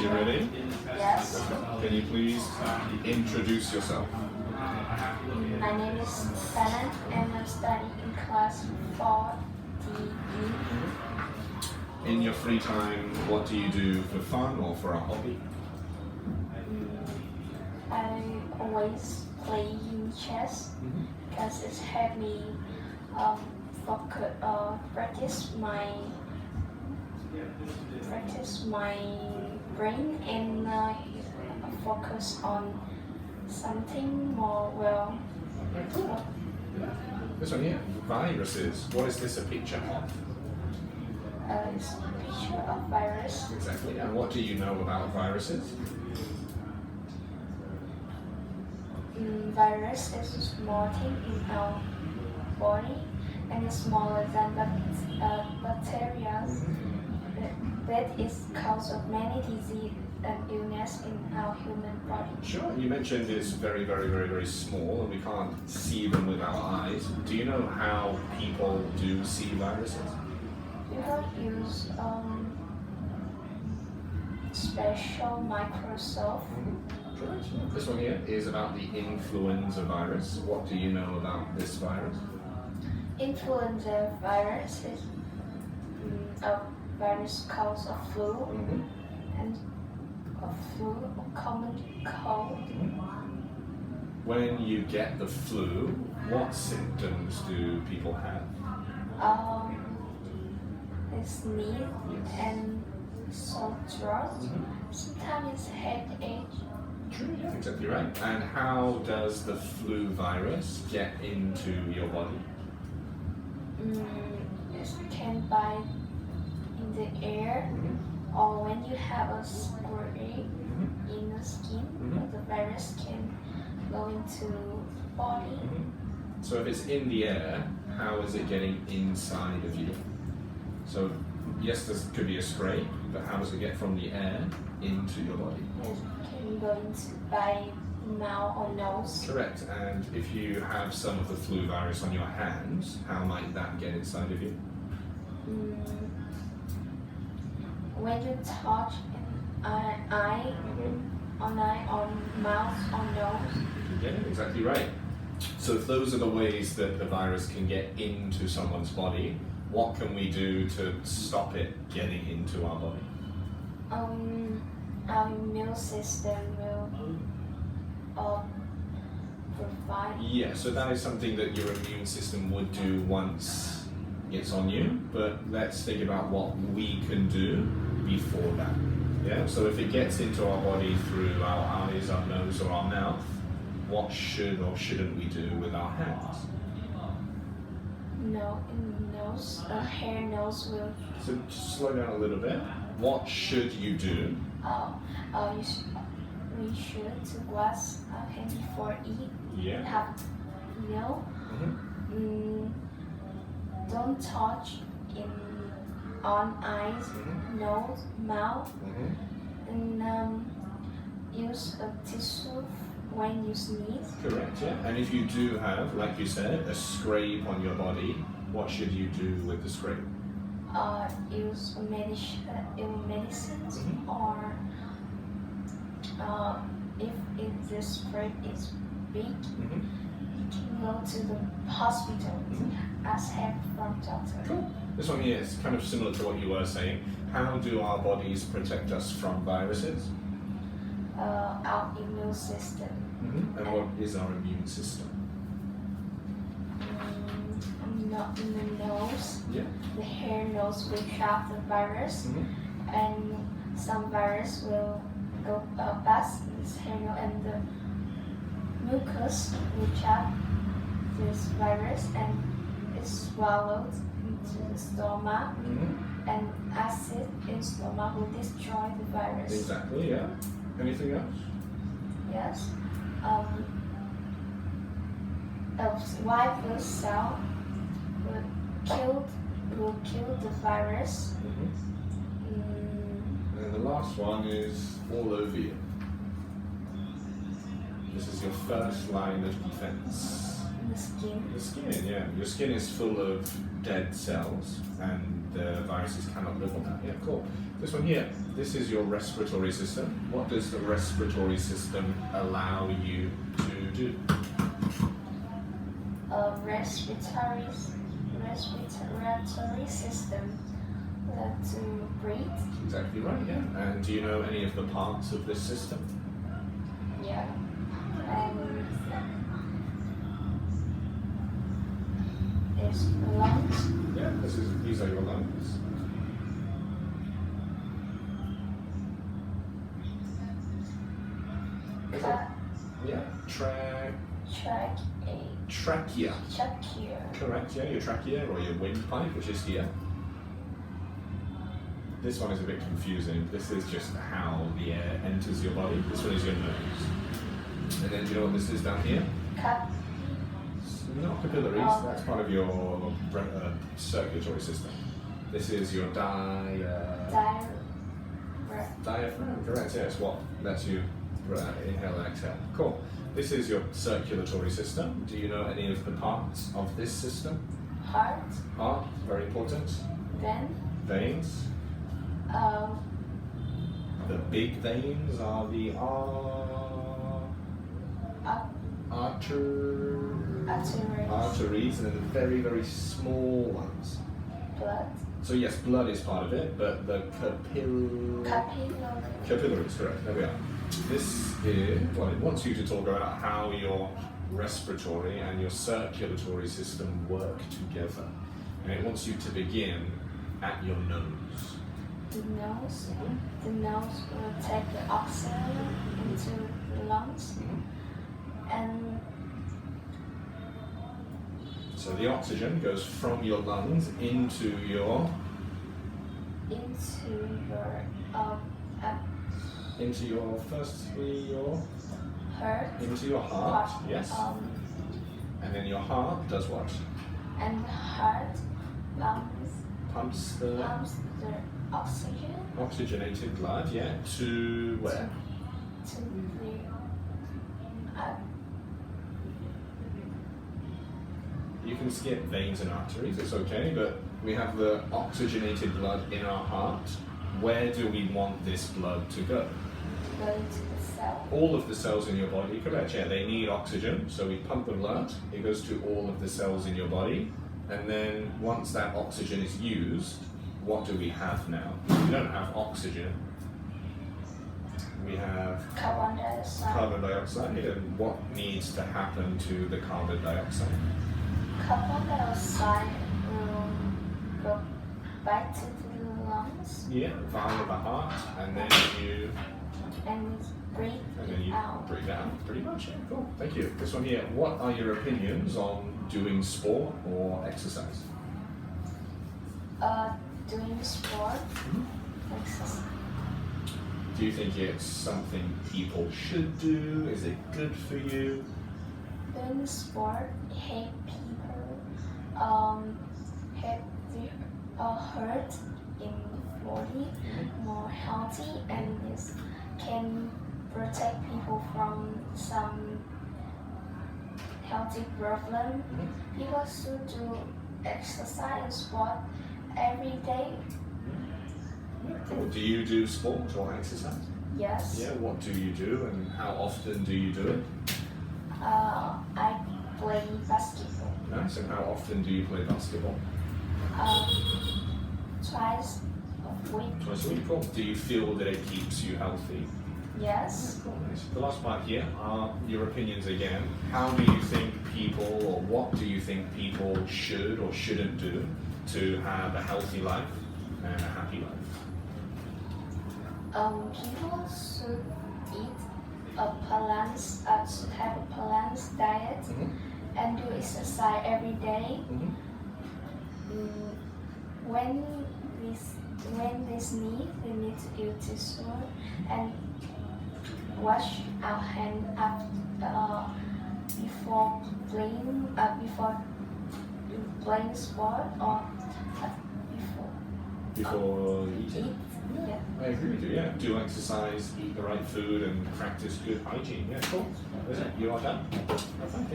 you ready? Yes. Can you please introduce yourself? My name is Phan An and I'm studying in class 4DE. In your free time, what do you do for fun or for a hobby? I always play chess because it's helped me focus, practice my brain and focus on something more well. This one here, viruses. What is this a picture of? It's a picture of virus. Exactly. And what do you know about viruses? Virus is a small thing in our body and it's smaller than bacteria. That is cause of many disease and illness in our human body. Sure. You mentioned it's very, very, very, very small and we can't see them with our eyes. Do you know how people do see viruses? People use special microscope. Correct. This one here is about the influenza virus. What do you know about this virus? Influenza virus is a virus cause of flu and a common cold. When you get the flu, what symptoms do people have? They sneeze and sore throat. Sometimes it's headache. True, yeah, exactly right. And how does the flu virus get into your body? It can bite in the air or when you have a spray in the skin, the virus can go into the body. So if it's in the air, how is it getting inside of you? So yes, this could be a spray, but how does it get from the air into your body? It can go into by mouth or nose. Correct. And if you have some of the flu virus on your hands, how might that get inside of you? When you touch an eye, on mouth, on nose. Yeah, exactly right. So if those are the ways that the virus can get into someone's body, what can we do to stop it getting into our body? Our immune system will provide. Yeah, so that is something that your immune system would do once it's on you, but let's think about what we can do before that. Yeah, so if it gets into our body through our eyes, our nose, or our mouth, what should or shouldn't we do with our hands? No, in nose, hair nose will. So just slow down a little bit. What should you do? We should to wash our hands before eat. Yeah. Have don't touch on eyes, nose, mouth, and use a tissue when you sneeze. Correct, yeah. And if you do have, like you said, a scrape on your body, what should you do with the scrape? Use medicines or if the scrape is big, you can go to the hospital to ask help from doctor. Cool. This one here is kind of similar to what you were saying. How do our bodies protect us from viruses? Our immune system. And what is our immune system? Not in the nose. Yeah. The hair nose will trap the virus, and some virus will go past this hair nose, and the mucus will trap this virus, and it's swallowed into the stomach, and acid in stomach will destroy the virus. Exactly, yeah. Anything else? Yes. A white blood cell will kill the virus. And the last one is all over you. This is your first line of defense. The skin. The skin, yeah. Your skin is full of dead cells, and the viruses cannot live on that. Yeah, cool. This one here, this is your respiratory system. What does the respiratory system allow you to do? Respiratory system to breathe. Exactly right, yeah. And do you know any of the parts of this system? Yeah. And there's lungs. Yeah, these are your lungs. Yeah, trachea. Trachea. Correct, yeah, your trachea or your windpipe, which is here. This one is a bit confusing. This is just how the air enters your body. This one is your nose. And then do you know what this is down here? Not capillaries, that's part of your circulatory system. This is your diaphragm, correct, yes, what lets you inhale and exhale. Cool. This is your circulatory system. Do you know any of the parts of this system? Heart. Heart, very important. Veins. The big veins are the arteries, and then the very, very small ones. Blood. So yes, blood is part of it, but the capillaries, correct, there we are. This is, well, it wants you to talk about how your respiratory and your circulatory system work together. And it wants you to begin at your nose. The nose. The nose will take the oxygen into the lungs. And so the oxygen goes from your lungs into your heart. Yes. And then your heart does what? And heart pumps the oxygenated blood, yeah, to where? To the you can skip veins and arteries, it's okay, but we have the oxygenated blood in our heart. Where do we want this blood to go? Go to the cell. All of the cells in your body, correct, yeah, they need oxygen, so we pump the blood, it goes to all of the cells in your body, and then once that oxygen is used, what do we have now? We don't have oxygen. We have carbon dioxide. And what needs to happen to the carbon dioxide? Carbon dioxide will go back to the lungs. Yeah, via the heart, and then you breathe out. Breathe out, pretty much. Yeah, cool. Thank you. This one here. What are your opinions on doing sport or exercise? Doing sport, exercise. Do you think it's something people should do? Is it good for you? Doing sport help people have their heart in the body more healthy, and this can protect people from some healthy problem. People should do exercise and sport every day. Cool. Do you do sport or exercise? Yes. Yeah, what do you do and how often do you do it? I play basketball. Nice, and how often do you play basketball? Twice a week. Twice a week, cool. Do you feel that it keeps you healthy? Yes. Cool, nice. The last part here are your opinions again. How do you think people, or what do you think people should or shouldn't do to have a healthy life and a happy life? People should have a balanced diet and do exercise every day. When this need, we need to use tissue and wash our hands before playing sport or before eating. Yeah. I agree with you, yeah. Do exercise, eat the right food, and practice good hygiene. Yeah, cool. That's it. You are done. Well, thank you.